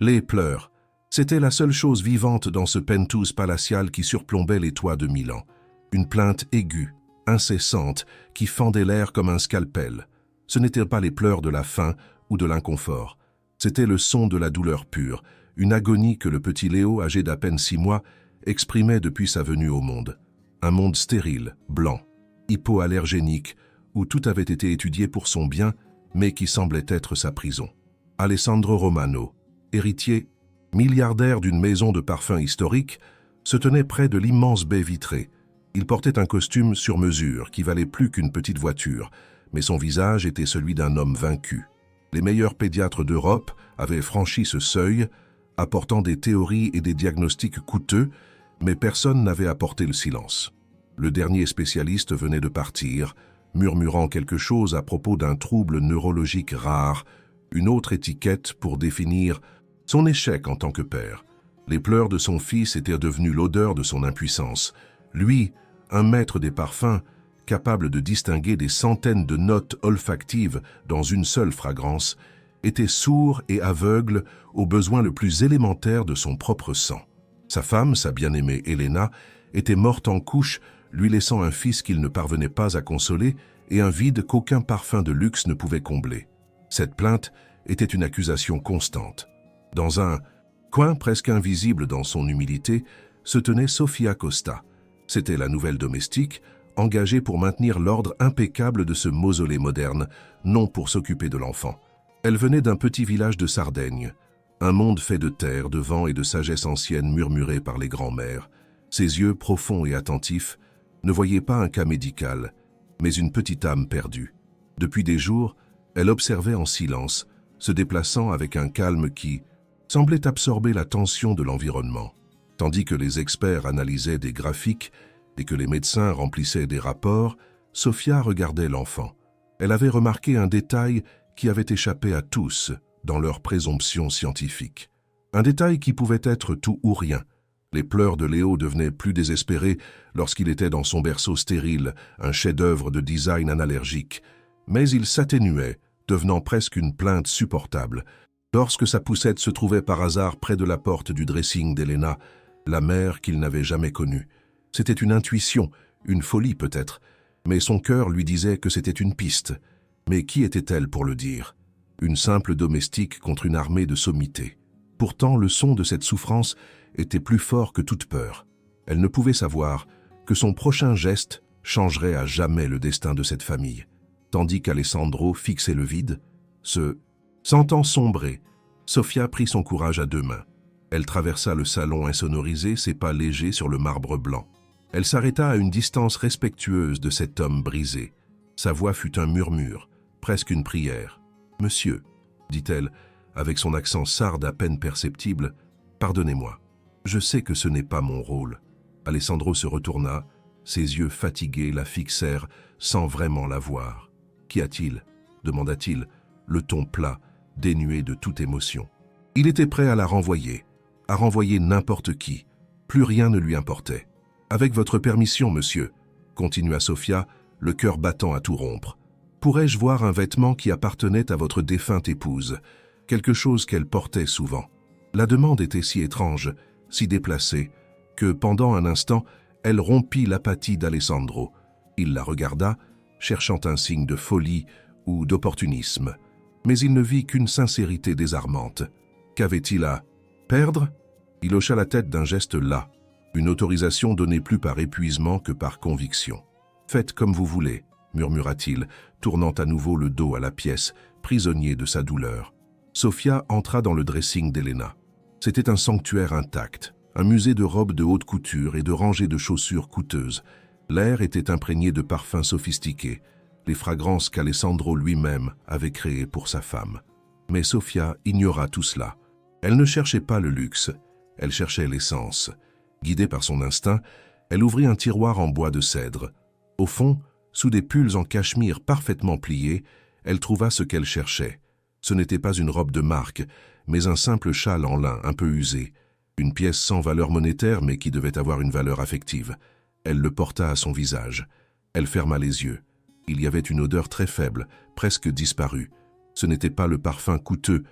Les pleurs. C'était la seule chose vivante dans ce penthouse palatial qui surplombait les toits de Milan. Une plainte aiguë, incessante, qui fendait l'air comme un scalpel. Ce n'étaient pas les pleurs de la faim ou de l'inconfort. C'était le son de la douleur pure, une agonie que le petit Léo, âgé d'à peine 6 mois, exprimait depuis sa venue au monde. Un monde stérile, blanc, hypoallergénique, où tout avait été étudié pour son bien, mais qui semblait être sa prison. Alessandro Romano, héritier, milliardaire d'une maison de parfums historique, se tenait près de l'immense baie vitrée. Il portait un costume sur mesure qui valait plus qu'une petite voiture, mais son visage était celui d'un homme vaincu. Les meilleurs pédiatres d'Europe avaient franchi ce seuil, apportant des théories et des diagnostics coûteux, mais personne n'avait apporté le silence. Le dernier spécialiste venait de partir, murmurant quelque chose à propos d'un trouble neurologique rare, une autre étiquette pour définir son échec en tant que père. Les pleurs de son fils étaient devenus l'odeur de son impuissance. Lui, un maître des parfums, capable de distinguer des centaines de notes olfactives dans une seule fragrance, était sourd et aveugle au besoin le plus élémentaire de son propre sang. Sa femme, sa bien-aimée Elena, était morte en couche, lui laissant un fils qu'il ne parvenait pas à consoler et un vide qu'aucun parfum de luxe ne pouvait combler. Cette plainte était une accusation constante. Dans un coin presque invisible dans son humilité, se tenait Sofia Costa. C'était la nouvelle domestique, engagée pour maintenir l'ordre impeccable de ce mausolée moderne, non pour s'occuper de l'enfant. Elle venait d'un petit village de Sardaigne, un monde fait de terre, de vent et de sagesse ancienne murmurée par les grands-mères. Ses yeux profonds et attentifs ne voyaient pas un cas médical, mais une petite âme perdue. Depuis des jours, elle observait en silence, se déplaçant avec un calme qui semblait absorber la tension de l'environnement. Tandis que les experts analysaient des graphiques et que les médecins remplissaient des rapports, Sofia regardait l'enfant. Elle avait remarqué un détail qui avait échappé à tous dans leur présomption scientifique. Un détail qui pouvait être tout ou rien. Les pleurs de Léo devenaient plus désespérés lorsqu'il était dans son berceau stérile, un chef-d'œuvre de design analergique. Mais il s'atténuait, devenant presque une plainte supportable. Lorsque sa poussette se trouvait par hasard près de la porte du dressing d'Elena, la mère qu'il n'avait jamais connue. C'était une intuition, une folie peut-être, mais son cœur lui disait que c'était une piste. Mais qui était-elle pour le dire? Une simple domestique contre une armée de sommités. Pourtant, le son de cette souffrance était plus fort que toute peur. Elle ne pouvait savoir que son prochain geste changerait à jamais le destin de cette famille. Tandis qu'Alessandro fixait le vide, se sentant sombrer, Sofia prit son courage à 2 mains. Elle traversa le salon insonorisé, ses pas légers sur le marbre blanc. Elle s'arrêta à une distance respectueuse de cet homme brisé. Sa voix fut un murmure, presque une prière. « Monsieur, » dit-elle, avec son accent sarde à peine perceptible, « pardonnez-moi. Je sais que ce n'est pas mon rôle. » Alessandro se retourna, ses yeux fatigués la fixèrent sans vraiment la voir. « Qu'y a-t-il » demanda-t-il, le ton plat, dénué de toute émotion. Il était prêt à la renvoyer, à renvoyer n'importe qui. Plus rien ne lui importait. « Avec votre permission, monsieur, » continua Sofia, le cœur battant à tout rompre. « Pourrais-je voir un vêtement qui appartenait à votre défunte épouse, quelque chose qu'elle portait souvent ?» La demande était si étrange, si déplacée, que pendant un instant, elle rompit l'apathie d'Alessandro. Il la regarda, cherchant un signe de folie ou d'opportunisme. Mais il ne vit qu'une sincérité désarmante. Qu'avait-il à perdre? Il hocha la tête d'un geste las, une autorisation donnée plus par épuisement que par conviction. « Faites comme vous voulez », murmura-t-il, tournant à nouveau le dos à la pièce, prisonnier de sa douleur. Sofia entra dans le dressing d'Elena. C'était un sanctuaire intact, un musée de robes de haute couture et de rangées de chaussures coûteuses. L'air était imprégné de parfums sophistiqués, les fragrances qu'Alessandro lui-même avait créées pour sa femme. Mais Sofia ignora tout cela. Elle ne cherchait pas le luxe, elle cherchait l'essence. Guidée par son instinct, elle ouvrit un tiroir en bois de cèdre. Au fond, sous des pulls en cachemire parfaitement pliés, elle trouva ce qu'elle cherchait. Ce n'était pas une robe de marque, mais un simple châle en lin un peu usé, une pièce sans valeur monétaire mais qui devait avoir une valeur affective. Elle le porta à son visage. Elle ferma les yeux. Il y avait une odeur très faible, presque disparue. Ce n'était pas le parfum coûteux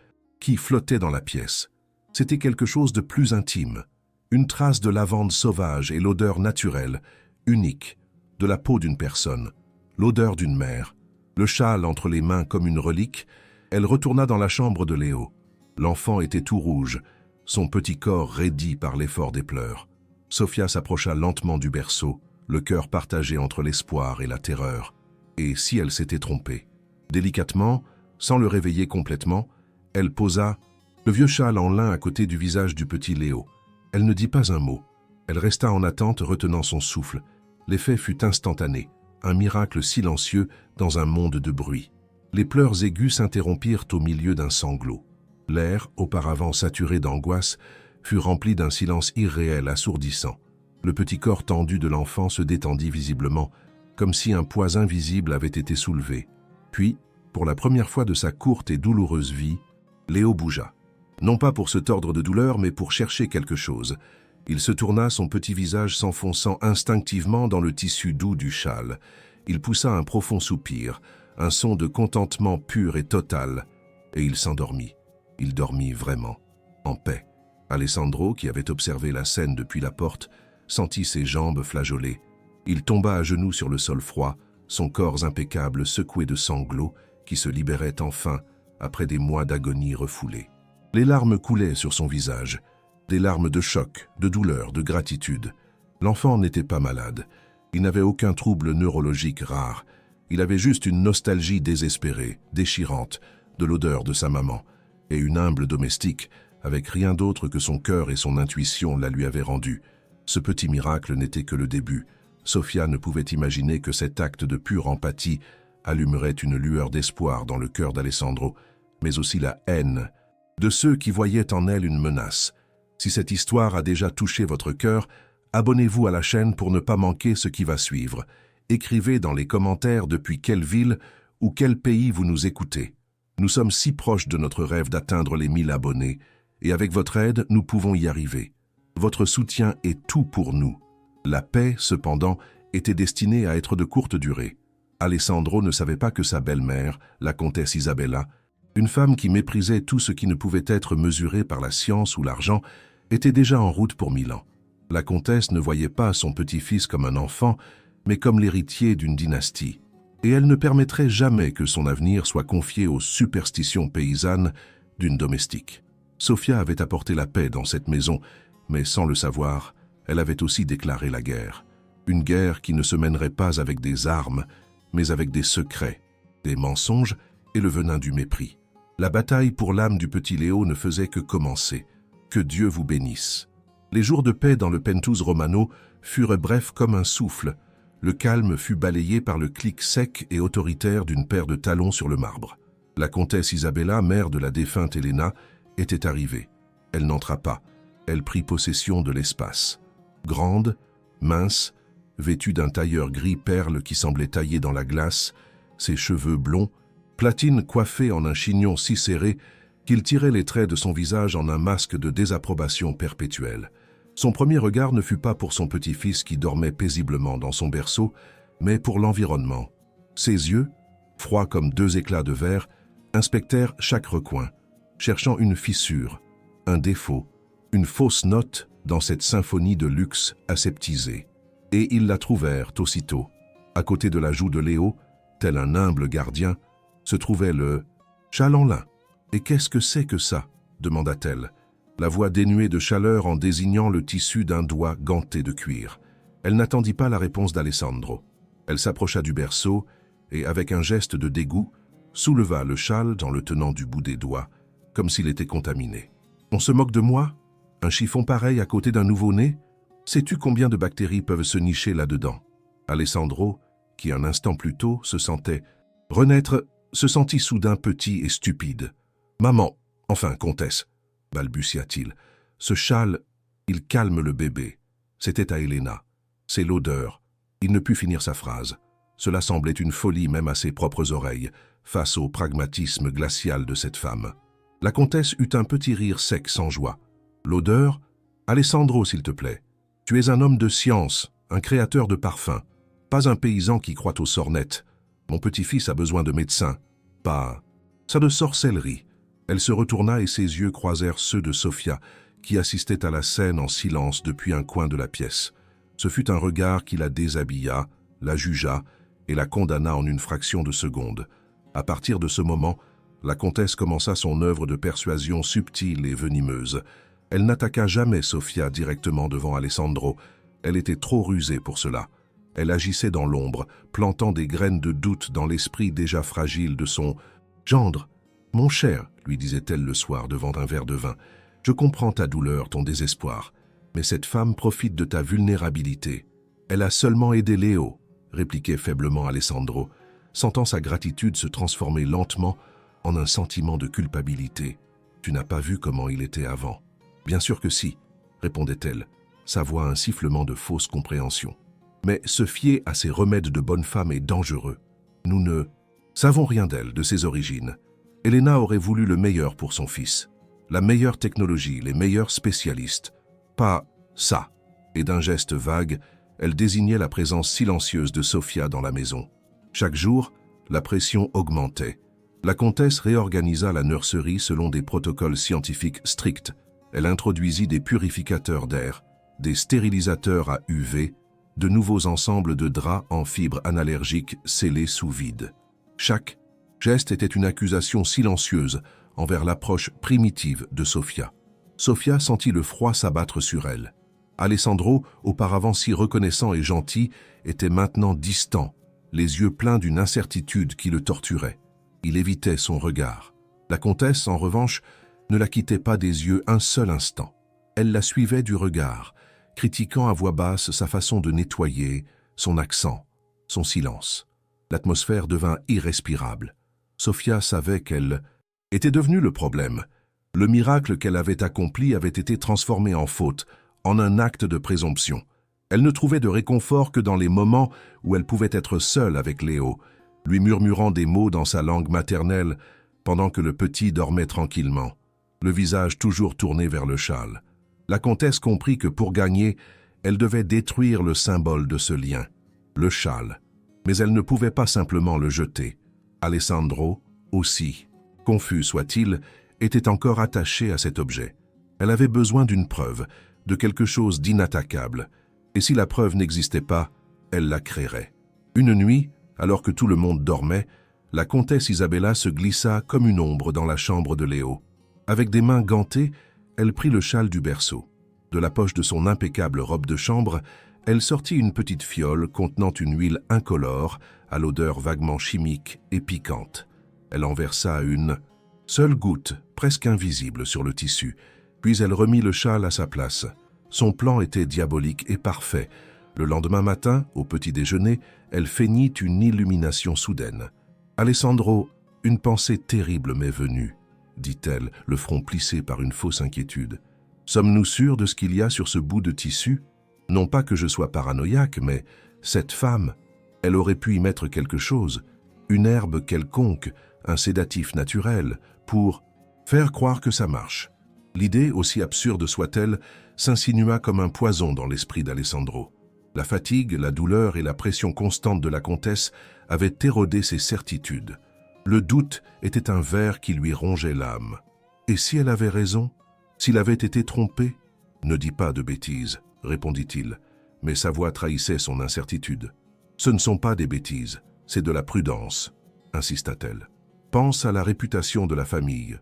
qui flottait dans la pièce. C'était quelque chose de plus intime. Une trace de lavande sauvage et l'odeur naturelle, unique, de la peau d'une personne, l'odeur d'une mère. Le châle entre les mains comme une relique, elle retourna dans la chambre de Léo. L'enfant était tout rouge, son petit corps raidi par l'effort des pleurs. Sophia s'approcha lentement du berceau, le cœur partagé entre l'espoir et la terreur. Et si elle s'était trompée? Délicatement, sans le réveiller complètement, elle posa le vieux châle en lin à côté du visage du petit Léo. Elle ne dit pas un mot. Elle resta en attente, retenant son souffle. L'effet fut instantané, un miracle silencieux dans un monde de bruit. Les pleurs aigus s'interrompirent au milieu d'un sanglot. L'air, auparavant saturé d'angoisse, fut rempli d'un silence irréel assourdissant. Le petit corps tendu de l'enfant se détendit visiblement, comme si un poids invisible avait été soulevé. Puis, pour la première fois de sa courte et douloureuse vie, Léo bougea. Non pas pour se tordre de douleur, mais pour chercher quelque chose. Il se tourna, son petit visage s'enfonçant instinctivement dans le tissu doux du châle. Il poussa un profond soupir, un son de contentement pur et total, et il s'endormit. Il dormit vraiment, en paix. Alessandro, qui avait observé la scène depuis la porte, sentit ses jambes flageoler. Il tomba à genoux sur le sol froid, son corps impeccable secoué de sanglots qui se libéraient enfin après des mois d'agonie refoulée. Les larmes coulaient sur son visage, des larmes de choc, de douleur, de gratitude. L'enfant n'était pas malade, il n'avait aucun trouble neurologique rare, il avait juste une nostalgie désespérée, déchirante, de l'odeur de sa maman, et une humble domestique, avec rien d'autre que son cœur et son intuition la lui avaient rendue. Ce petit miracle n'était que le début. Sophia ne pouvait imaginer que cet acte de pure empathie allumerait une lueur d'espoir dans le cœur d'Alessandro, mais aussi la haine de ceux qui voyaient en elle une menace. Si cette histoire a déjà touché votre cœur, abonnez-vous à la chaîne pour ne pas manquer ce qui va suivre. Écrivez dans les commentaires depuis quelle ville ou quel pays vous nous écoutez. Nous sommes si proches de notre rêve d'atteindre les 1000 abonnés, et avec votre aide, nous pouvons y arriver. Votre soutien est tout pour nous. La paix, cependant, était destinée à être de courte durée. Alessandro ne savait pas que sa belle-mère, la comtesse Isabella, une femme qui méprisait tout ce qui ne pouvait être mesuré par la science ou l'argent, était déjà en route pour Milan. La comtesse ne voyait pas son petit-fils comme un enfant, mais comme l'héritier d'une dynastie. Et elle ne permettrait jamais que son avenir soit confié aux superstitions paysannes d'une domestique. Sophia avait apporté la paix dans cette maison, mais sans le savoir, elle avait aussi déclaré la guerre. Une guerre qui ne se mènerait pas avec des armes, mais avec des secrets, des mensonges et le venin du mépris. La bataille pour l'âme du petit Léo ne faisait que commencer. Que Dieu vous bénisse. Les jours de paix dans le Penthouse Romano furent brefs comme un souffle. Le calme fut balayé par le clic sec et autoritaire d'une paire de talons sur le marbre. La comtesse Isabella, mère de la défunte Elena, était arrivée. Elle n'entra pas. Elle prit possession de l'espace. Grande, mince, vêtue d'un tailleur gris perle qui semblait taillé dans la glace, ses cheveux blonds, Platine coiffée en un chignon si serré qu'il tirait les traits de son visage en un masque de désapprobation perpétuelle. Son premier regard ne fut pas pour son petit-fils qui dormait paisiblement dans son berceau, mais pour l'environnement. Ses yeux, froids comme deux éclats de verre, inspectèrent chaque recoin, cherchant une fissure, un défaut, une fausse note dans cette symphonie de luxe aseptisée. Et ils la trouvèrent aussitôt. À côté de la joue de Léo, tel un humble gardien, se trouvait le châle en lin. « Et qu'est-ce que c'est que ça ?» demanda-t-elle, la voix dénuée de chaleur en désignant le tissu d'un doigt ganté de cuir. Elle n'attendit pas la réponse d'Alessandro. Elle s'approcha du berceau et, avec un geste de dégoût, souleva le châle en le tenant du bout des doigts, comme s'il était contaminé. « On se moque de moi? Un chiffon pareil à côté d'un nouveau-né? Sais-tu combien de bactéries peuvent se nicher là-dedans ?» Alessandro, qui un instant plus tôt se sentait renaître, se sentit soudain petit et stupide. « Maman, enfin, comtesse, balbutia-t-il, ce châle, il calme le bébé. » C'était à Elena. C'est l'odeur. Il ne put finir sa phrase. Cela semblait une folie même à ses propres oreilles, face au pragmatisme glacial de cette femme. La comtesse eut un petit rire sec sans joie. « L'odeur? Alessandro, s'il te plaît. Tu es un homme de science, un créateur de parfums, pas un paysan qui croit aux sornettes. Mon petit-fils a besoin de médecin, pas... ça de sorcellerie. » Elle se retourna et ses yeux croisèrent ceux de Sofia, qui assistait à la scène en silence depuis un coin de la pièce. Ce fut un regard qui la déshabilla, la jugea et la condamna en une fraction de seconde. À partir de ce moment, la comtesse commença son œuvre de persuasion subtile et venimeuse. Elle n'attaqua jamais Sofia directement devant Alessandro. Elle était trop rusée pour cela. Elle agissait dans l'ombre, plantant des graines de doute dans l'esprit déjà fragile de son « gendre ». « Mon cher », lui disait-elle le soir devant un verre de vin, « je comprends ta douleur, ton désespoir, mais cette femme profite de ta vulnérabilité. Elle a seulement aidé Léo », répliquait faiblement Alessandro, sentant sa gratitude se transformer lentement en un sentiment de culpabilité. « Tu n'as pas vu comment il était avant ?»« Bien sûr que si », répondait-elle, sa voix un sifflement de fausse compréhension. Mais se fier à ces remèdes de bonne femme est dangereux. Nous ne savons rien d'elle, de ses origines. Elena aurait voulu le meilleur pour son fils. La meilleure technologie, les meilleurs spécialistes. Pas ça. Et d'un geste vague, elle désignait la présence silencieuse de Sofia dans la maison. Chaque jour, la pression augmentait. La comtesse réorganisa la nurserie selon des protocoles scientifiques stricts. Elle introduisit des purificateurs d'air, des stérilisateurs à UV, de nouveaux ensembles de draps en fibres analergiques scellés sous vide. Chaque geste était une accusation silencieuse envers l'approche primitive de Sofia. Sofia sentit le froid s'abattre sur elle. Alessandro, auparavant si reconnaissant et gentil, était maintenant distant, les yeux pleins d'une incertitude qui le torturait. Il évitait son regard. La comtesse, en revanche, ne la quittait pas des yeux un seul instant. Elle la suivait du regard, critiquant à voix basse sa façon de nettoyer, son accent, son silence. L'atmosphère devint irrespirable. Sofia savait qu'elle était devenue le problème. Le miracle qu'elle avait accompli avait été transformé en faute, en un acte de présomption. Elle ne trouvait de réconfort que dans les moments où elle pouvait être seule avec Léo, lui murmurant des mots dans sa langue maternelle pendant que le petit dormait tranquillement, le visage toujours tourné vers le châle. La comtesse comprit que pour gagner, elle devait détruire le symbole de ce lien, le châle. Mais elle ne pouvait pas simplement le jeter. Alessandro, aussi, confus soit-il, était encore attaché à cet objet. Elle avait besoin d'une preuve, de quelque chose d'inattaquable. Et si la preuve n'existait pas, elle la créerait. Une nuit, alors que tout le monde dormait, la comtesse Isabella se glissa comme une ombre dans la chambre de Léo. Avec des mains gantées, elle prit le châle du berceau. De la poche de son impeccable robe de chambre, elle sortit une petite fiole contenant une huile incolore, à l'odeur vaguement chimique et piquante. Elle en versa une seule goutte, presque invisible sur le tissu, puis elle remit le châle à sa place. Son plan était diabolique et parfait. Le lendemain matin, au petit déjeuner, elle feignit une illumination soudaine. « Alessandro, une pensée terrible m'est venue, » dit-elle, le front plissé par une fausse inquiétude. « Sommes-nous sûrs de ce qu'il y a sur ce bout de tissu ? Non pas que je sois paranoïaque, mais cette femme, elle aurait pu y mettre quelque chose, une herbe quelconque, un sédatif naturel, pour faire croire que ça marche. » L'idée, aussi absurde soit-elle, s'insinua comme un poison dans l'esprit d'Alessandro. La fatigue, la douleur et la pression constante de la comtesse avaient érodé ses certitudes. Le doute était un ver qui lui rongeait l'âme. Et si elle avait raison? S'il avait été trompé? « Ne dis pas de bêtises, » répondit-il, mais sa voix trahissait son incertitude. « Ce ne sont pas des bêtises, c'est de la prudence, » insista-t-elle. « Pense à la réputation de la famille.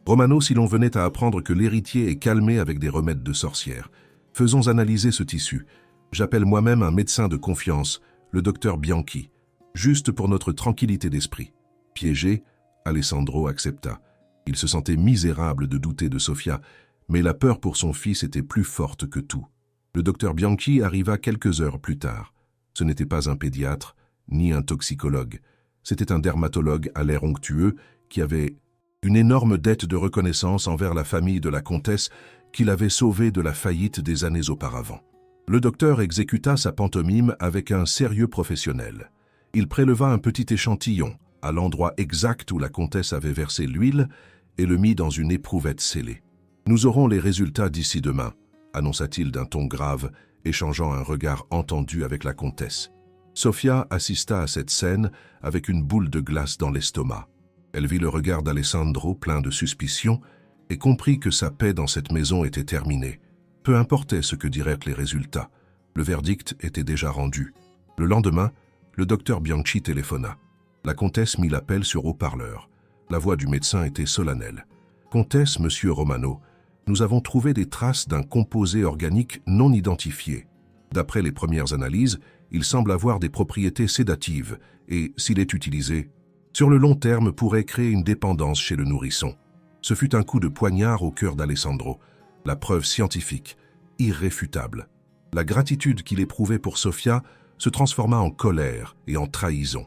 Romano, si l'on venait à apprendre que l'héritier est calmé avec des remèdes de sorcière, faisons analyser ce tissu. J'appelle moi-même un médecin de confiance, le docteur Bianchi, juste pour notre tranquillité d'esprit. » Piégé, Alessandro accepta. Il se sentait misérable de douter de Sofia, mais la peur pour son fils était plus forte que tout. Le docteur Bianchi arriva quelques heures plus tard. Ce n'était pas un pédiatre, ni un toxicologue. C'était un dermatologue à l'air onctueux qui avait une énorme dette de reconnaissance envers la famille de la comtesse qui l'avait sauvée de la faillite des années auparavant. Le docteur exécuta sa pantomime avec un sérieux professionnel. Il préleva un petit échantillon à l'endroit exact où la comtesse avait versé l'huile et le mit dans une éprouvette scellée. « Nous aurons les résultats d'ici demain », annonça-t-il d'un ton grave, échangeant un regard entendu avec la comtesse. Sofia assista à cette scène avec une boule de glace dans l'estomac. Elle vit le regard d'Alessandro plein de suspicion et comprit que sa paix dans cette maison était terminée. Peu importait ce que diraient les résultats, le verdict était déjà rendu. Le lendemain, le docteur Bianchi téléphona. La comtesse mit l'appel sur haut-parleur. La voix du médecin était solennelle. « Comtesse, monsieur Romano, nous avons trouvé des traces d'un composé organique non identifié. D'après les premières analyses, il semble avoir des propriétés sédatives et, s'il est utilisé, sur le long terme pourrait créer une dépendance chez le nourrisson. » Ce fut un coup de poignard au cœur d'Alessandro. La preuve scientifique, irréfutable. La gratitude qu'il éprouvait pour Sofia se transforma en colère et en trahison.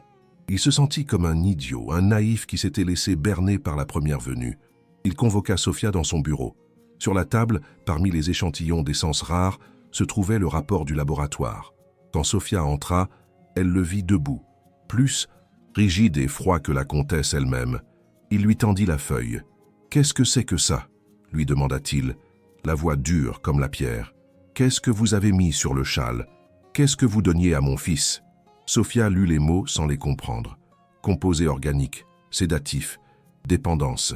Il se sentit comme un idiot, un naïf qui s'était laissé berner par la première venue. Il convoqua Sofia dans son bureau. Sur la table, parmi les échantillons d'essence rare, se trouvait le rapport du laboratoire. Quand Sofia entra, elle le vit debout, plus rigide et froid que la comtesse elle-même. Il lui tendit la feuille. « Qu'est-ce que c'est que ça ?» lui demanda-t-il, la voix dure comme la pierre. « Qu'est-ce que vous avez mis sur le châle? Qu'est-ce que vous donniez à mon fils ?» Sofia lut les mots sans les comprendre. Composé organique, sédatif, dépendance.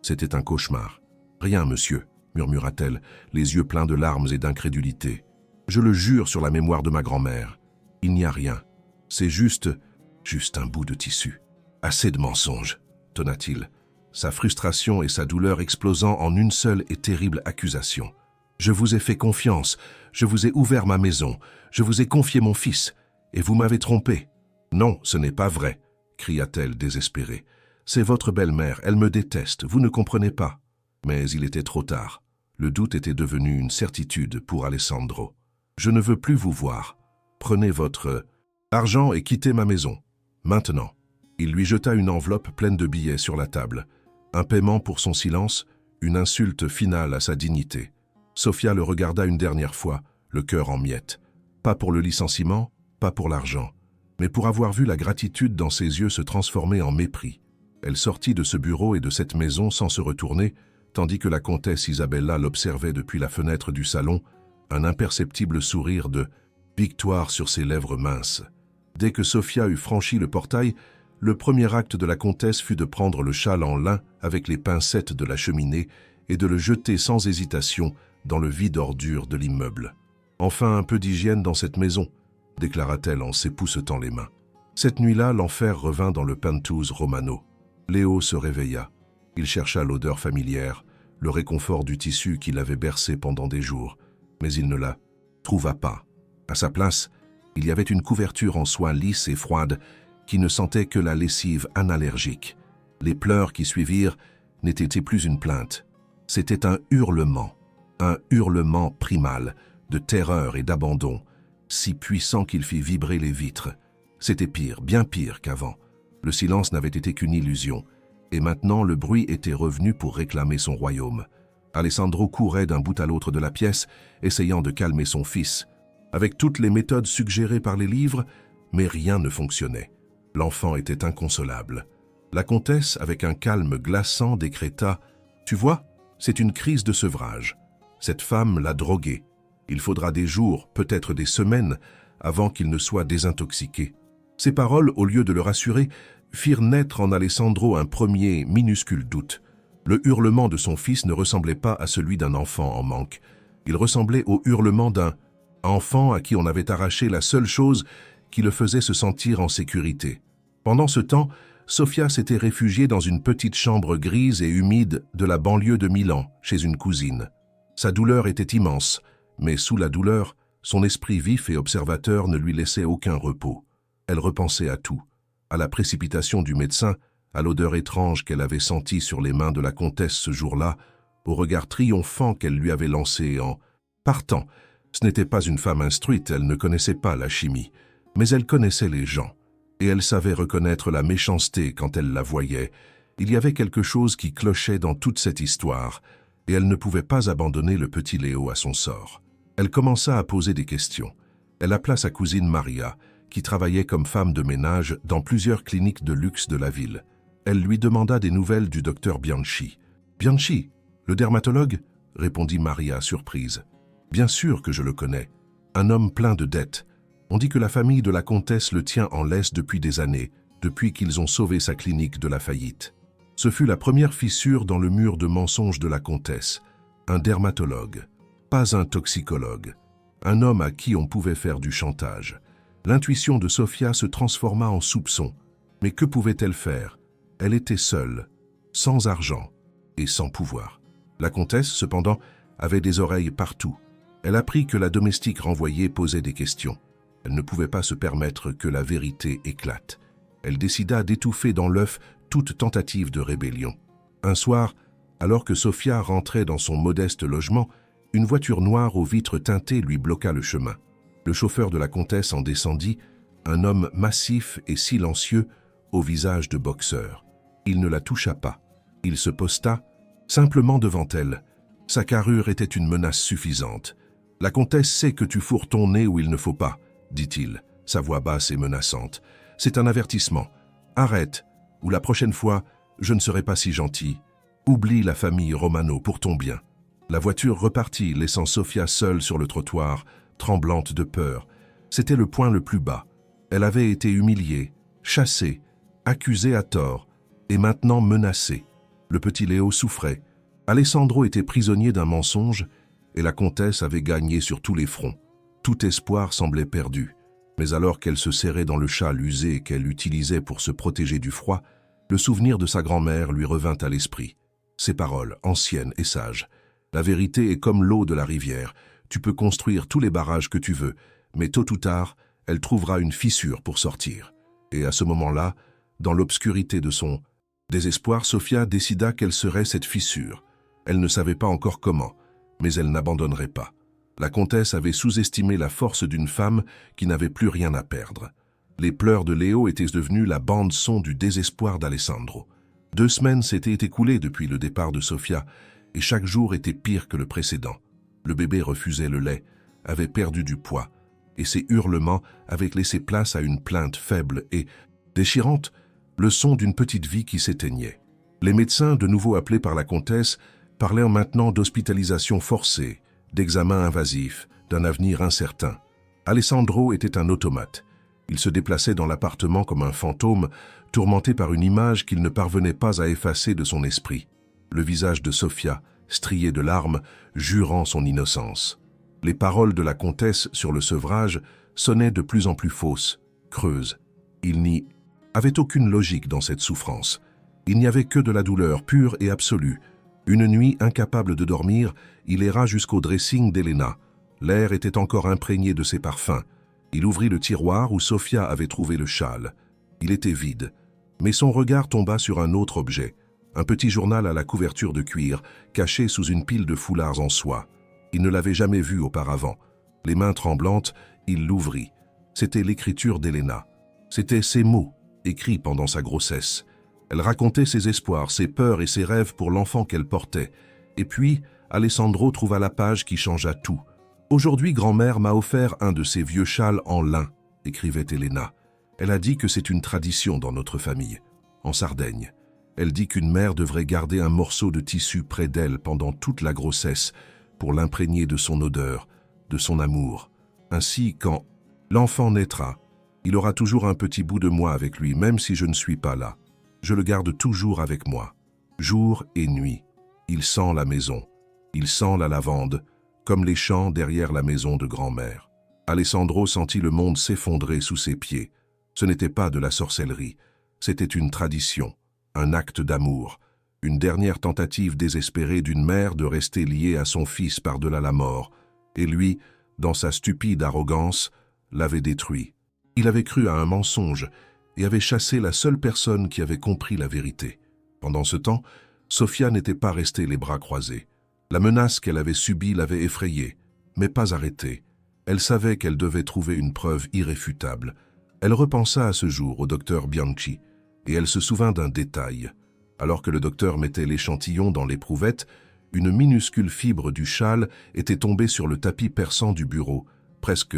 C'était un cauchemar. « Rien, monsieur, » murmura-t-elle, les yeux pleins de larmes et d'incrédulité. « Je le jure sur la mémoire de ma grand-mère. Il n'y a rien. C'est juste un bout de tissu. »« Assez de mensonges, » tonna-t-il, sa frustration et sa douleur explosant en une seule et terrible accusation. « Je vous ai fait confiance, je vous ai ouvert ma maison, je vous ai confié mon fils, et vous m'avez trompé. »« Non, ce n'est pas vrai, » cria-t-elle désespérée. « C'est votre belle-mère, elle me déteste, vous ne comprenez pas. » Mais il était trop tard. Le doute était devenu une certitude pour Alessandro. « Je ne veux plus vous voir. Prenez votre argent et quittez ma maison. Maintenant. » Il lui jeta une enveloppe pleine de billets sur la table. Un paiement pour son silence, une insulte finale à sa dignité. Sofia le regarda une dernière fois, le cœur en miettes. Pas pour le licenciement, pas pour l'argent, mais pour avoir vu la gratitude dans ses yeux se transformer en mépris. Elle sortit de ce bureau et de cette maison sans se retourner, tandis que la comtesse Isabella l'observait depuis la fenêtre du salon, un imperceptible sourire de victoire sur ses lèvres minces. Dès que Sofia eut franchi le portail, le premier acte de la comtesse fut de prendre le châle en lin avec les pincettes de la cheminée et de le jeter sans hésitation dans le vide ordure de l'immeuble. « Enfin un peu d'hygiène dans cette maison », déclara-t-elle en s'époussetant les mains. Cette nuit-là, l'enfer revint dans le Penthouse Romano. Léo se réveilla. Il chercha l'odeur familière, le réconfort du tissu qui l'avait bercé pendant des jours, mais il ne la trouva pas. À sa place, il y avait une couverture en soie lisse et froide qui ne sentait que la lessive analergique. Les pleurs qui suivirent n'étaient plus une plainte. C'était un hurlement primal, de terreur et d'abandon, si puissant qu'il fit vibrer les vitres. C'était pire, bien pire qu'avant. Le silence n'avait été qu'une illusion, et maintenant le bruit était revenu pour réclamer son royaume. Alessandro courait d'un bout à l'autre de la pièce, essayant de calmer son fils, avec toutes les méthodes suggérées par les livres, mais rien ne fonctionnait. L'enfant était inconsolable. La comtesse, avec un calme glaçant, décréta « Tu vois, c'est une crise de sevrage. Cette femme l'a drogué. Il faudra des jours, peut-être des semaines, avant qu'il ne soit désintoxiqué. » Ces paroles, au lieu de le rassurer, firent naître en Alessandro un premier minuscule doute. Le hurlement de son fils ne ressemblait pas à celui d'un enfant en manque. Il ressemblait au hurlement d'un enfant à qui on avait arraché la seule chose qui le faisait se sentir en sécurité. Pendant ce temps, Sofia s'était réfugiée dans une petite chambre grise et humide de la banlieue de Milan, chez une cousine. Sa douleur était immense, mais sous la douleur, son esprit vif et observateur ne lui laissait aucun repos. Elle repensait à tout, à la précipitation du médecin, à l'odeur étrange qu'elle avait sentie sur les mains de la comtesse ce jour-là, au regard triomphant qu'elle lui avait lancé en partant. Ce n'était pas une femme instruite, elle ne connaissait pas la chimie, mais elle connaissait les gens, et elle savait reconnaître la méchanceté quand elle la voyait. Il y avait quelque chose qui clochait dans toute cette histoire, et elle ne pouvait pas abandonner le petit Léo à son sort. Elle commença à poser des questions. Elle appela sa cousine Maria, qui travaillait comme femme de ménage dans plusieurs cliniques de luxe de la ville. Elle lui demanda des nouvelles du docteur Bianchi. « Bianchi, le dermatologue ?» répondit Maria, surprise. « Bien sûr que je le connais. Un homme plein de dettes. On dit que la famille de la comtesse le tient en laisse depuis des années, depuis qu'ils ont sauvé sa clinique de la faillite. Ce fut la première fissure dans le mur de mensonges de la comtesse. Un dermatologue, pas un toxicologue. Un homme à qui on pouvait faire du chantage. L'intuition de Sofia se transforma en soupçon. Mais que pouvait-elle faire? Elle était seule, sans argent et sans pouvoir. La comtesse, cependant, avait des oreilles partout. Elle apprit que la domestique renvoyée posait des questions. Elle ne pouvait pas se permettre que la vérité éclate. Elle décida d'étouffer dans l'œuf toute tentative de rébellion. Un soir, alors que Sofia rentrait dans son modeste logement, une voiture noire aux vitres teintées lui bloqua le chemin. Le chauffeur de la comtesse en descendit, un homme massif et silencieux, au visage de boxeur. Il ne la toucha pas. Il se posta, simplement devant elle. Sa carrure était une menace suffisante. « La comtesse sait que tu fourres ton nez où il ne faut pas, » dit-il, sa voix basse et menaçante. « C'est un avertissement. Arrête, ou la prochaine fois, je ne serai pas si gentil. Oublie la famille Romano pour ton bien. » La voiture repartit, laissant Sofia seule sur le trottoir, tremblante de peur. C'était le point le plus bas. Elle avait été humiliée, chassée, accusée à tort, et maintenant menacée. Le petit Léo souffrait. Alessandro était prisonnier d'un mensonge, et la comtesse avait gagné sur tous les fronts. Tout espoir semblait perdu. Mais alors qu'elle se serrait dans le châle usé qu'elle utilisait pour se protéger du froid, le souvenir de sa grand-mère lui revint à l'esprit. Ses paroles, anciennes et sages. La vérité est comme l'eau de la rivière. Tu peux construire tous les barrages que tu veux, mais tôt ou tard, elle trouvera une fissure pour sortir. Et à ce moment-là, dans l'obscurité de son désespoir, Sofia décida quelle serait cette fissure. Elle ne savait pas encore comment, mais elle n'abandonnerait pas. La comtesse avait sous-estimé la force d'une femme qui n'avait plus rien à perdre. Les pleurs de Léo étaient devenus la bande-son du désespoir d'Alessandro. 2 semaines s'étaient écoulées depuis le départ de Sofia, et chaque jour était pire que le précédent. Le bébé refusait le lait, avait perdu du poids, et ses hurlements avaient laissé place à une plainte faible et déchirante, le son d'une petite vie qui s'éteignait. Les médecins, de nouveau appelés par la comtesse, parlaient maintenant d'hospitalisation forcée, d'examens invasifs, d'un avenir incertain. Alessandro était un automate. Il se déplaçait dans l'appartement comme un fantôme, tourmenté par une image qu'il ne parvenait pas à effacer de son esprit. Le visage de Sofia, strié de larmes, jurant son innocence. Les paroles de la comtesse sur le sevrage sonnaient de plus en plus fausses, creuses. Il n'y avait aucune logique dans cette souffrance. Il n'y avait que de la douleur pure et absolue. Une nuit, incapable de dormir, il erra jusqu'au dressing d'Elena. L'air était encore imprégné de ses parfums. Il ouvrit le tiroir où Sofia avait trouvé le châle. Il était vide, mais son regard tomba sur un autre objet, un petit journal à la couverture de cuir, caché sous une pile de foulards en soie. Il ne l'avait jamais vu auparavant. Les mains tremblantes, il l'ouvrit. C'était l'écriture d'Elena. C'étaient ses mots, écrits pendant sa grossesse. Elle racontait ses espoirs, ses peurs et ses rêves pour l'enfant qu'elle portait. Et puis, Alessandro trouva la page qui changea tout. « Aujourd'hui, grand-mère m'a offert un de ses vieux châles en lin », écrivait Elena. Elle a dit que c'est une tradition dans notre famille. En Sardaigne, elle dit qu'une mère devrait garder un morceau de tissu près d'elle pendant toute la grossesse pour l'imprégner de son odeur, de son amour. Ainsi, quand l'enfant naîtra, il aura toujours un petit bout de moi avec lui, même si je ne suis pas là. Je le garde toujours avec moi, jour et nuit. Il sent la maison, il sent la lavande, comme les champs derrière la maison de grand-mère. Alessandro sentit le monde s'effondrer sous ses pieds. Ce n'était pas de la sorcellerie, c'était une tradition, un acte d'amour, une dernière tentative désespérée d'une mère de rester liée à son fils par-delà la mort. Et lui, dans sa stupide arrogance, l'avait détruit. Il avait cru à un mensonge et avait chassé la seule personne qui avait compris la vérité. Pendant ce temps, Sofia n'était pas restée les bras croisés. La menace qu'elle avait subie l'avait effrayée, mais pas arrêtée. Elle savait qu'elle devait trouver une preuve irréfutable. Elle repensa à ce jour au docteur Bianchi, et elle se souvint d'un détail. Alors que le docteur mettait l'échantillon dans l'éprouvette, une minuscule fibre du châle était tombée sur le tapis perçant du bureau, presque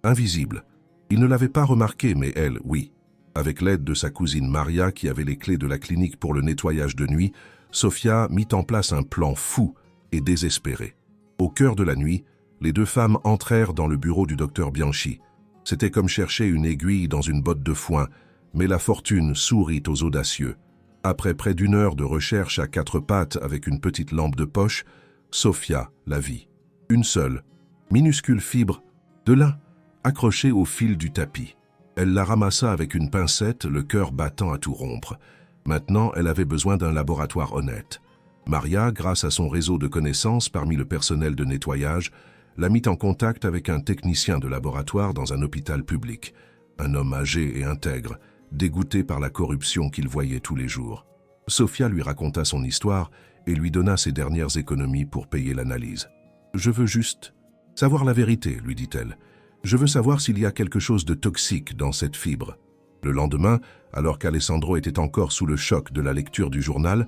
invisible. Il ne l'avait pas remarqué, mais elle, oui. Avec l'aide de sa cousine Maria, qui avait les clés de la clinique pour le nettoyage de nuit, Sofia mit en place un plan fou et désespéré. Au cœur de la nuit, les 2 femmes entrèrent dans le bureau du docteur Bianchi. C'était comme chercher une aiguille dans une botte de foin, mais la fortune sourit aux audacieux. Après près d'une heure de recherche à quatre pattes avec une petite lampe de poche, Sofia la vit. Une seule, minuscule fibre, de lin, accrochée au fil du tapis. Elle la ramassa avec une pincette, le cœur battant à tout rompre. Maintenant, elle avait besoin d'un laboratoire honnête. Maria, grâce à son réseau de connaissances parmi le personnel de nettoyage, la mit en contact avec un technicien de laboratoire dans un hôpital public. Un homme âgé et intègre, dégoûté par la corruption qu'il voyait tous les jours. Sofia lui raconta son histoire et lui donna ses dernières économies pour payer l'analyse. « Je veux juste savoir la vérité, » lui dit-elle. « Je veux savoir s'il y a quelque chose de toxique dans cette fibre. » Le lendemain, alors qu'Alessandro était encore sous le choc de la lecture du journal,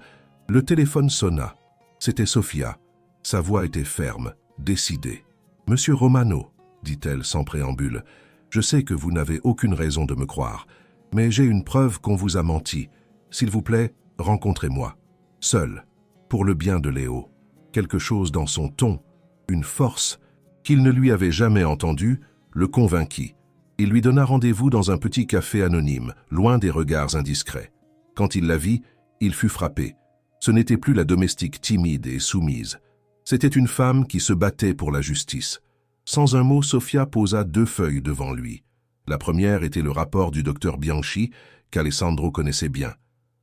le téléphone sonna. C'était Sofia. Sa voix était ferme, décidée. « Monsieur Romano, » dit-elle sans préambule, « je sais que vous n'avez aucune raison de me croire, mais j'ai une preuve qu'on vous a menti. S'il vous plaît, rencontrez-moi. Seul, pour le bien de Léo. » Quelque chose dans son ton, une force, qu'il ne lui avait jamais entendue, le convainquit. Il lui donna rendez-vous dans un petit café anonyme, loin des regards indiscrets. Quand il la vit, il fut frappé. Ce n'était plus la domestique timide et soumise. C'était une femme qui se battait pour la justice. Sans un mot, Sofia posa 2 feuilles devant lui. La première était le rapport du docteur Bianchi, qu'Alessandro connaissait bien.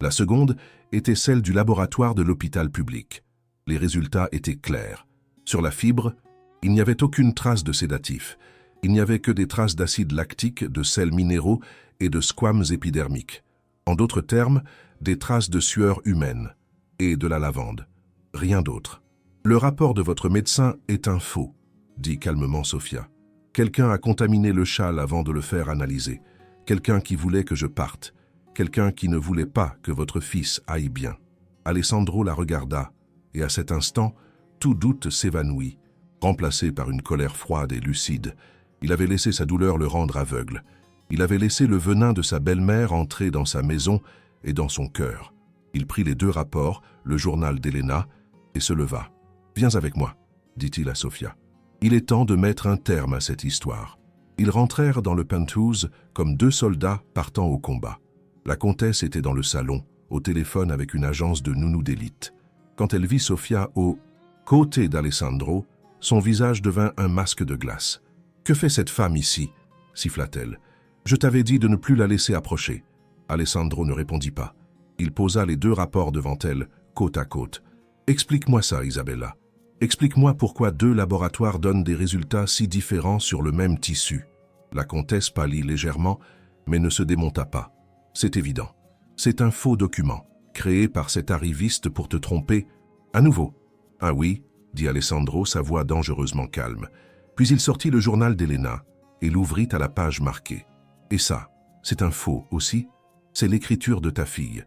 La seconde était celle du laboratoire de l'hôpital public. Les résultats étaient clairs. Sur la fibre, il n'y avait aucune trace de sédatif. Il n'y avait que des traces d'acide lactique, de sels minéraux et de squames épidermiques. En d'autres termes, des traces de sueur humaine et de la lavande. Rien d'autre. « Le rapport de votre médecin est un faux », dit calmement Sofia. « Quelqu'un a contaminé le châle avant de le faire analyser. Quelqu'un qui voulait que je parte. Quelqu'un qui ne voulait pas que votre fils aille bien. » Alessandro la regarda, et à cet instant, tout doute s'évanouit, remplacé par une colère froide et lucide. Il avait laissé sa douleur le rendre aveugle. Il avait laissé le venin de sa belle-mère entrer dans sa maison et dans son cœur. Il prit les 2 rapports, le journal d'Elena, et se leva. « Viens avec moi, » dit-il à Sofia. « Il est temps de mettre un terme à cette histoire. » Ils rentrèrent dans le penthouse comme 2 soldats partant au combat. La comtesse était dans le salon, au téléphone avec une agence de nounous d'élite. Quand elle vit Sofia au côté d'Alessandro, son visage devint un masque de glace. « Que fait cette femme ici ?» siffla-t-elle. « Je t'avais dit de ne plus la laisser approcher. » Alessandro ne répondit pas. Il posa les 2 rapports devant elle, côte à côte. « Explique-moi ça, Isabella. Explique-moi pourquoi 2 laboratoires donnent des résultats si différents sur le même tissu. » La comtesse pâlit légèrement, mais ne se démonta pas. « C'est évident. C'est un faux document, créé par cet arriviste pour te tromper. À nouveau. »« Ah oui » dit Alessandro, sa voix dangereusement calme. Puis il sortit le journal d'Elena et l'ouvrit à la page marquée. « Et ça, c'est un faux aussi. C'est l'écriture de ta fille.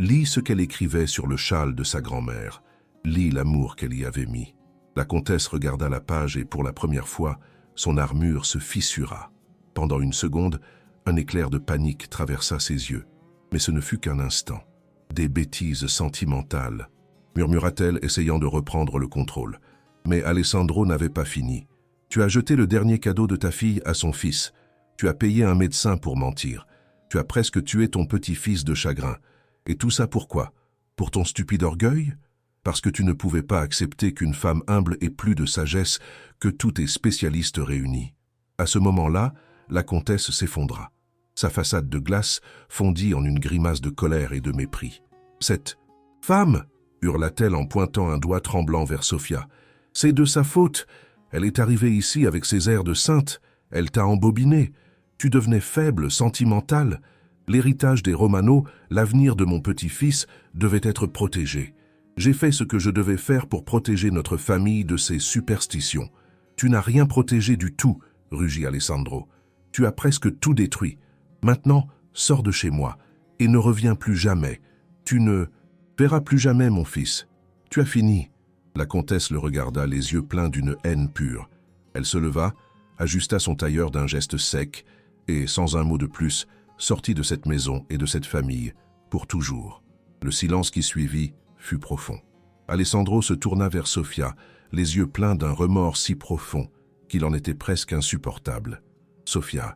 Lis ce qu'elle écrivait sur le châle de sa grand-mère. Lis l'amour qu'elle y avait mis. » La comtesse regarda la page et pour la première fois, son armure se fissura. Pendant une seconde, un éclair de panique traversa ses yeux. Mais ce ne fut qu'un instant. « Des bêtises sentimentales » murmura-t-elle, essayant de reprendre le contrôle. Mais Alessandro n'avait pas fini. « Tu as jeté le dernier cadeau de ta fille à son fils. Tu as payé un médecin pour mentir. Tu as presque tué ton petit-fils de chagrin. Et tout ça pourquoi? Pour ton stupide orgueil? Parce que tu ne pouvais pas accepter qu'une femme humble ait plus de sagesse que tous tes spécialistes réunis. » À ce moment-là, la comtesse s'effondra. Sa façade de glace fondit en une grimace de colère et de mépris. « Cette femme !» hurla-t-elle en pointant un doigt tremblant vers Sofia. « C'est de sa faute. Elle est arrivée ici avec ses airs de sainte. Elle t'a embobiné. Tu devenais faible, sentimentale. L'héritage des Romano, l'avenir de mon petit-fils, devait être protégé. J'ai fait ce que je devais faire pour protéger notre famille de ces superstitions. Tu n'as rien protégé du tout, rugit Alessandro. Tu as presque tout détruit. Maintenant, sors de chez moi et ne reviens plus jamais. Tu ne verras plus jamais mon fils. Tu as fini. » La comtesse le regarda, les yeux pleins d'une haine pure. Elle se leva, ajusta son tailleur d'un geste sec et, sans un mot de plus, sortit de cette maison et de cette famille pour toujours. Le silence qui suivit fut profond. Alessandro se tourna vers Sofia, les yeux pleins d'un remords si profond qu'il en était presque insupportable. « Sofia,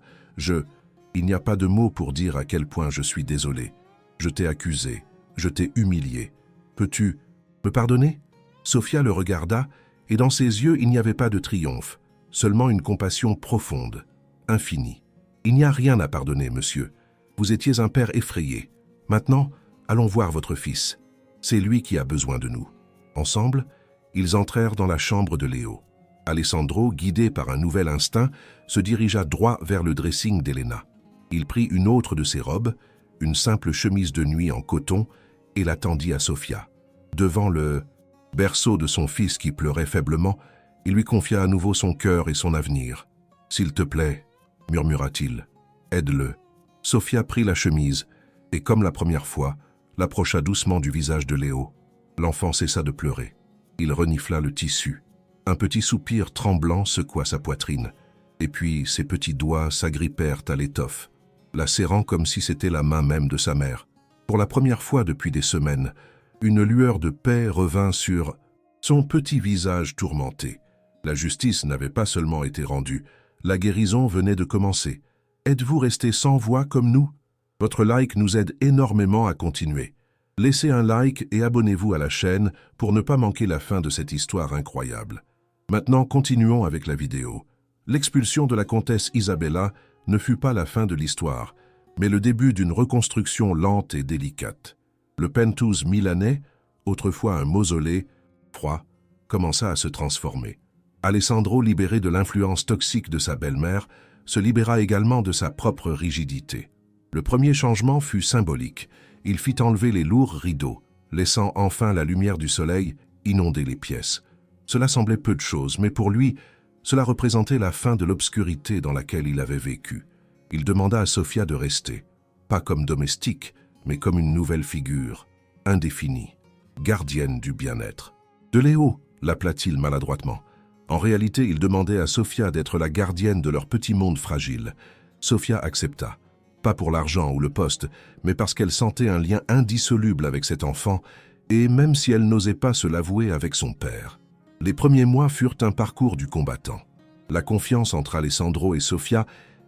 il n'y a pas de mots pour dire à quel point je suis désolé. Je t'ai accusé, Je t'ai humilié. Peux-tu me pardonner ?» Sofia le regarda, et dans ses yeux il n'y avait pas de triomphe, seulement une compassion profonde, infinie. « Il n'y a rien à pardonner, monsieur. Vous étiez un père effrayé. Maintenant, allons voir votre fils. C'est lui qui a besoin de nous. » Ensemble, ils entrèrent dans la chambre de Léo. Alessandro, guidé par un nouvel instinct, se dirigea droit vers le dressing d'Elena. Il prit une autre de ses robes, une simple chemise de nuit en coton, et la tendit à Sofia. Devant le berceau de son fils qui pleurait faiblement, il lui confia à nouveau son cœur et son avenir. « S'il te plaît, » murmura-t-il, « aide-le. » Sofia prit la chemise et, comme la première fois, l'approcha doucement du visage de Léo. L'enfant cessa de pleurer. Il renifla le tissu. Un petit soupir tremblant secoua sa poitrine, et puis ses petits doigts s'agrippèrent à l'étoffe, la serrant comme si c'était la main même de sa mère. Pour la première fois depuis des semaines, une lueur de paix revint sur son petit visage tourmenté. La justice n'avait pas seulement été rendue, la guérison venait de commencer. Êtes-vous resté sans voix comme nous? Votre like nous aide énormément à continuer. Laissez un like et abonnez-vous à la chaîne pour ne pas manquer la fin de cette histoire incroyable. Maintenant, continuons avec la vidéo. L'expulsion de la comtesse Isabella ne fut pas la fin de l'histoire, mais le début d'une reconstruction lente et délicate. Le penthouse milanais, autrefois un mausolée, froid, commença à se transformer. Alessandro, libéré de l'influence toxique de sa belle-mère, se libéra également de sa propre rigidité. Le premier changement fut symbolique. Il fit enlever les lourds rideaux, laissant enfin la lumière du soleil inonder les pièces. Cela semblait peu de choses, mais pour lui, cela représentait la fin de l'obscurité dans laquelle il avait vécu. Il demanda à Sofia de rester, pas comme domestique, mais comme une nouvelle figure, indéfinie, gardienne du bien-être. « De Léo » l'appela-t-il maladroitement. En réalité, il demandait à Sofia d'être la gardienne de leur petit monde fragile. Sofia accepta, pas pour l'argent ou le poste, mais parce qu'elle sentait un lien indissoluble avec cet enfant, et même si elle n'osait pas se l'avouer avec son père. Les premiers mois furent un parcours du combattant. La confiance entre Alessandro et Sofia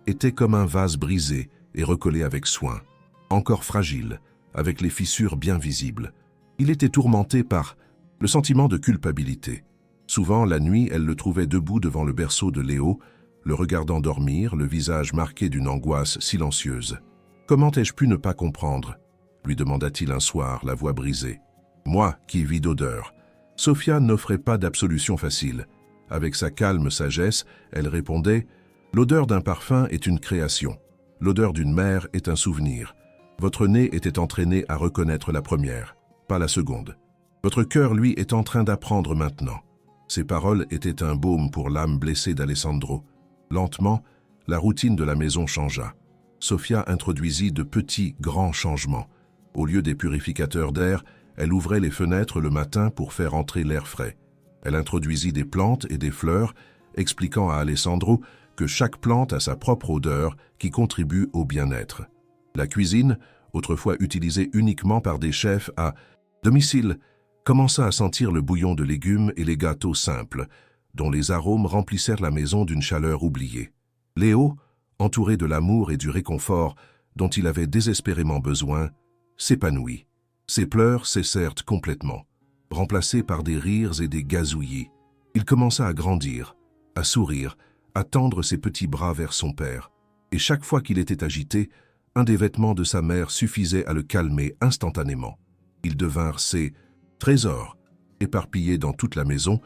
était comme un vase brisé et recollé avec soin, encore fragile, avec les fissures bien visibles. Il était tourmenté par le sentiment de culpabilité. Souvent, la nuit, elle le trouvait debout devant le berceau de Léo, le regardant dormir, le visage marqué d'une angoisse silencieuse. « Comment ai-je pu ne pas comprendre ?» lui demanda-t-il un soir, la voix brisée. « Moi qui vis d'odeur. » Sofia n'offrait pas d'absolution facile. Avec sa calme sagesse, elle répondait « L'odeur d'un parfum est une création. L'odeur d'une mère est un souvenir. Votre nez était entraîné à reconnaître la première, pas la seconde. Votre cœur, lui, est en train d'apprendre maintenant. » Ces paroles étaient un baume pour l'âme blessée d'Alessandro. Lentement, la routine de la maison changea. Sofia introduisit de petits, grands changements. Au lieu des purificateurs d'air, elle ouvrait les fenêtres le matin pour faire entrer l'air frais. Elle introduisit des plantes et des fleurs, expliquant à Alessandro que chaque plante a sa propre odeur qui contribue au bien-être. La cuisine, autrefois utilisée uniquement par des chefs à domicile, commença à sentir le bouillon de légumes et les gâteaux simples, dont les arômes remplissèrent la maison d'une chaleur oubliée. Léo, entouré de l'amour et du réconfort dont il avait désespérément besoin, s'épanouit. Ses pleurs cessèrent complètement, remplacés par des rires et des gazouillis. Il commença à grandir, à sourire, à tendre ses petits bras vers son père. Et chaque fois qu'il était agité, un des vêtements de sa mère suffisait à le calmer instantanément. Ils devinrent ses trésors, éparpillés dans toute la maison,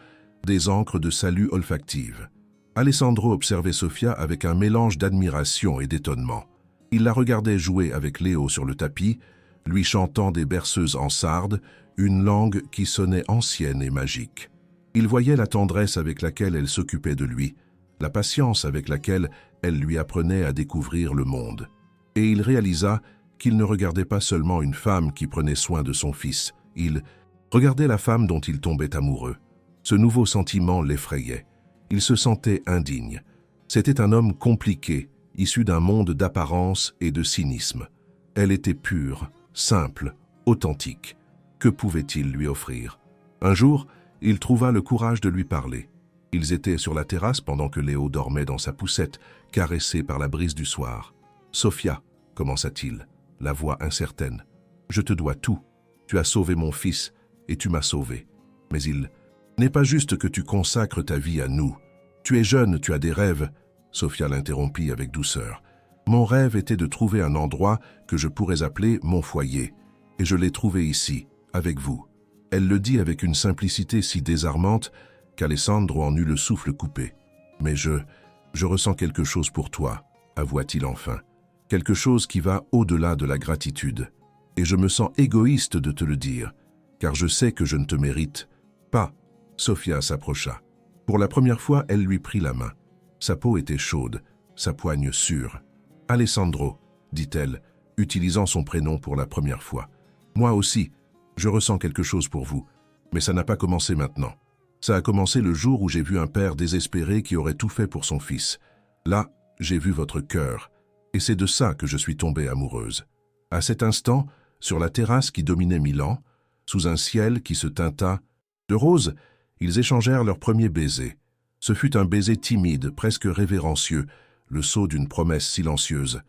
des encres de salut olfactives. Alessandro observait Sofia avec un mélange d'admiration et d'étonnement. Il la regardait jouer avec Léo sur le tapis, lui chantant des berceuses en sarde, une langue qui sonnait ancienne et magique. Il voyait la tendresse avec laquelle elle s'occupait de lui, la patience avec laquelle elle lui apprenait à découvrir le monde. Et il réalisa qu'il ne regardait pas seulement une femme qui prenait soin de son fils, il regardait la femme dont il tombait amoureux. Ce nouveau sentiment l'effrayait. Il se sentait indigne. C'était un homme compliqué, issu d'un monde d'apparence et de cynisme. Elle était pure, simple, authentique. Que pouvait-il lui offrir? Un jour, il trouva le courage de lui parler. Ils étaient sur la terrasse pendant que Léo dormait dans sa poussette, caressé par la brise du soir. « Sofia, commença-t-il, la voix incertaine, je te dois tout. Tu as sauvé mon fils et tu m'as sauvé. Mais il n'est pas juste que tu consacres ta vie à nous. Tu es jeune, tu as des rêves. » Sophia l'interrompit avec douceur. « Mon rêve était de trouver un endroit que je pourrais appeler mon foyer. Et je l'ai trouvé ici, avec vous. » Elle le dit avec une simplicité si désarmante qu'Alessandro en eut le souffle coupé. « Mais je ressens quelque chose pour toi, » avoua-t-il enfin. « Quelque chose qui va au-delà de la gratitude. Et je me sens égoïste de te le dire, car je sais que je ne te mérite pas. » Sophia s'approcha. Pour la première fois, elle lui prit la main. Sa peau était chaude, sa poigne sûre. « Alessandro, » dit-elle, utilisant son prénom pour la première fois. « Moi aussi, je ressens quelque chose pour vous, mais ça n'a pas commencé maintenant. Ça a commencé le jour où j'ai vu un père désespéré qui aurait tout fait pour son fils. Là, j'ai vu votre cœur, et c'est de ça que je suis tombée amoureuse. » À cet instant, sur la terrasse qui dominait Milan, sous un ciel qui se teinta de rose, ils échangèrent leur premier baiser. Ce fut un baiser timide, presque révérencieux, le sceau d'une promesse silencieuse,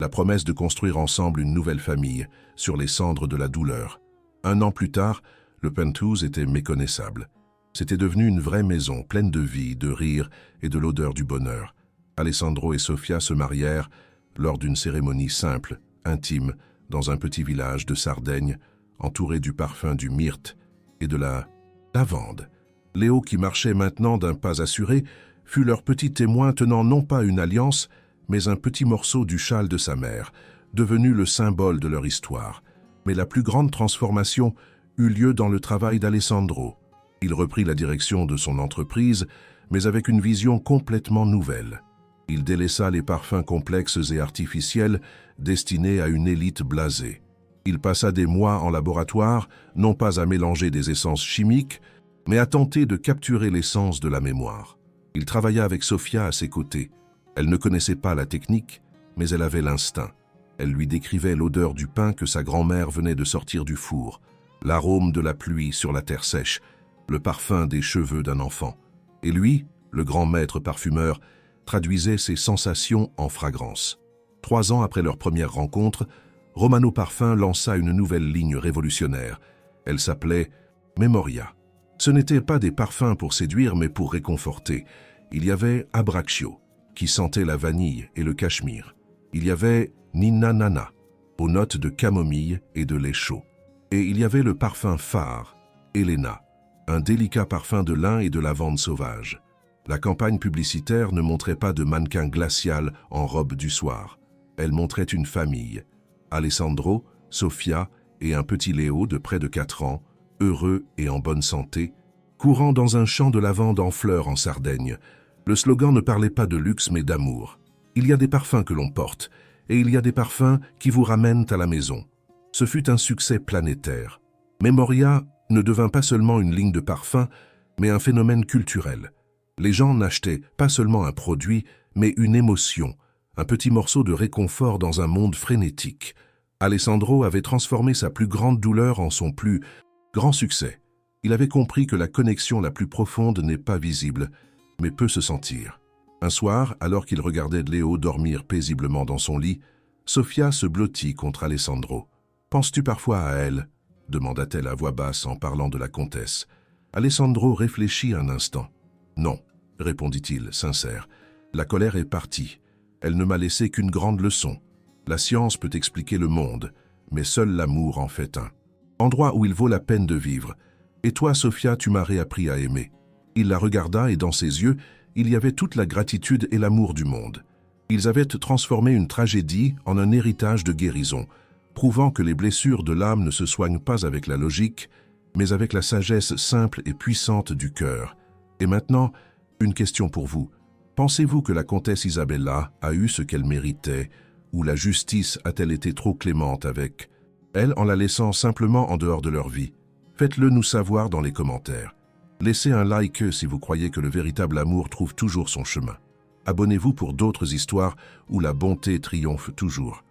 la promesse de construire ensemble une nouvelle famille, sur les cendres de la douleur. 1 an plus tard, le penthouse était méconnaissable. C'était devenu une vraie maison, pleine de vie, de rire et de l'odeur du bonheur. Alessandro et Sophia se marièrent lors d'une cérémonie simple, intime, dans un petit village de Sardaigne, entouré du parfum du myrte et de la lavande. Léo, qui marchait maintenant d'un pas assuré, fut leur petit témoin tenant non pas une alliance, mais un petit morceau du châle de sa mère, devenu le symbole de leur histoire. Mais la plus grande transformation eut lieu dans le travail d'Alessandro. Il reprit la direction de son entreprise, mais avec une vision complètement nouvelle. Il délaissa les parfums complexes et artificiels destinés à une élite blasée. Il passa des mois en laboratoire, non pas à mélanger des essences chimiques, mais à tenter de capturer l'essence de la mémoire. Il travailla avec Sophia à ses côtés. Elle ne connaissait pas la technique, mais elle avait l'instinct. Elle lui décrivait l'odeur du pain que sa grand-mère venait de sortir du four, l'arôme de la pluie sur la terre sèche, le parfum des cheveux d'un enfant. Et lui, le grand maître parfumeur, traduisait ses sensations en fragrance. 3 ans après leur première rencontre, Romano Parfum lança une nouvelle ligne révolutionnaire. Elle s'appelait Memoria. Ce n'étaient pas des parfums pour séduire, mais pour réconforter. Il y avait Abraccio, qui sentait la vanille et le cachemire. Il y avait Ninna Nana, aux notes de camomille et de lait chaud. Et il y avait le parfum phare, Elena, un délicat parfum de lin et de lavande sauvage. La campagne publicitaire ne montrait pas de mannequin glacial en robe du soir. Elle montrait une famille. Alessandro, Sophia et un petit Léo de près de 4 ans, heureux et en bonne santé, courant dans un champ de lavande en fleurs en Sardaigne. Le slogan ne parlait pas de luxe mais d'amour. Il y a des parfums que l'on porte, et il y a des parfums qui vous ramènent à la maison. Ce fut un succès planétaire. Memoria ne devint pas seulement une ligne de parfums, mais un phénomène culturel. Les gens n'achetaient pas seulement un produit, mais une émotion, un petit morceau de réconfort dans un monde frénétique. Alessandro avait transformé sa plus grande douleur en son plus grand succès. Il avait compris que la connexion la plus profonde n'est pas visible, mais peut se sentir. Un soir, alors qu'il regardait Léo dormir paisiblement dans son lit, Sophia se blottit contre Alessandro. « Penses-tu parfois à elle ?» demanda-t-elle à voix basse en parlant de la comtesse. Alessandro réfléchit un instant. « Non, » répondit-il, sincère. « La colère est partie. Elle ne m'a laissé qu'une grande leçon. La science peut expliquer le monde, mais seul l'amour en fait un. Endroit où il vaut la peine de vivre. Et toi, Sophia, tu m'as réappris à aimer. » Il la regarda et dans ses yeux, il y avait toute la gratitude et l'amour du monde. Ils avaient transformé une tragédie en un héritage de guérison, prouvant que les blessures de l'âme ne se soignent pas avec la logique, mais avec la sagesse simple et puissante du cœur. Et maintenant, une question pour vous. Pensez-vous que la comtesse Isabella a eu ce qu'elle méritait, ou la justice a-t-elle été trop clémente avec elle en la laissant simplement en dehors de leur vie? Faites-le nous savoir dans les commentaires. Laissez un like si vous croyez que le véritable amour trouve toujours son chemin. Abonnez-vous pour d'autres histoires où la bonté triomphe toujours.